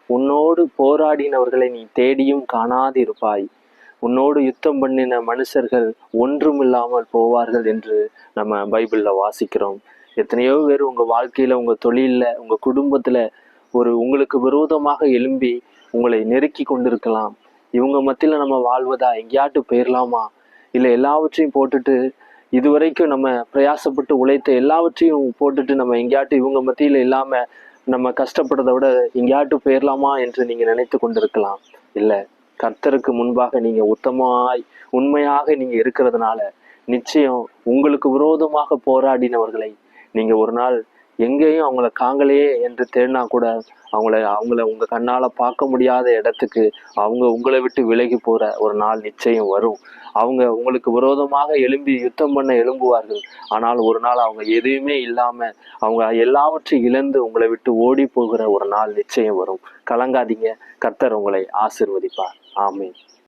உன்னோடு போராடினவர்களை நீ தேடியும் காணாதிருப்பாய். உன்னோடு யுத்தம் பண்ணின மனுஷர்கள் ஒன்றுமில்லாமல் போவார்கள் என்று நம்ம பைபிள்ல வாசிக்கிறோம். எத்தனையோ பேர் உங்க வாழ்க்கையில, உங்க தொழில்ல, உங்க குடும்பத்துல உங்களுக்கு விரோதமாக எழும்பி உங்களை நெருக்கி கொண்டிருக்கலாம். இவங்க மத்தியில நம்ம வாழ்வதா, எங்கேயாட்டு போயிடலாமா, இல்லை எல்லாவற்றையும் போட்டுட்டு, இதுவரைக்கும் நம்ம பிரயாசப்பட்டு உழைத்த எல்லாவற்றையும் போட்டுட்டு நம்ம எங்கேயாட்டு இவங்க மத்தியில இல்லாம நம்ம கஷ்டப்படுறதை விட எங்கேயாட்டு போயிடலாமா என்று நீங்க நினைத்து கொண்டிருக்கலாம். இல்லை, கர்த்தருக்கு முன்பாக நீங்க உண்மையாக நீங்க இருக்கிறதுனால நிச்சயம் உங்களுக்கு விரோதமாக போராடினவர்களை நீங்க ஒரு நாள் எங்கேயும் அவங்கள காங்கலையே என்று தேடினா கூட அவங்கள உங்க கண்ணால பார்க்க முடியாத இடத்துக்கு அவங்க உங்களை விட்டு விலகி போற ஒரு நாள் நிச்சயம் வரும். அவங்க உங்களுக்கு விரோதமாக எழும்பி யுத்தம் பண்ண எழும்புவார்கள். ஆனால் ஒரு நாள் அவங்க எதுவுமே இல்லாம அவங்க எல்லாவற்றையும் இழந்து உங்களை விட்டு ஓடி போகிற ஒரு நாள் நிச்சயம் வரும். கலங்காதீங்க, கர்த்தர் உங்களை ஆசீர்வதிப்பார். ஆமென்.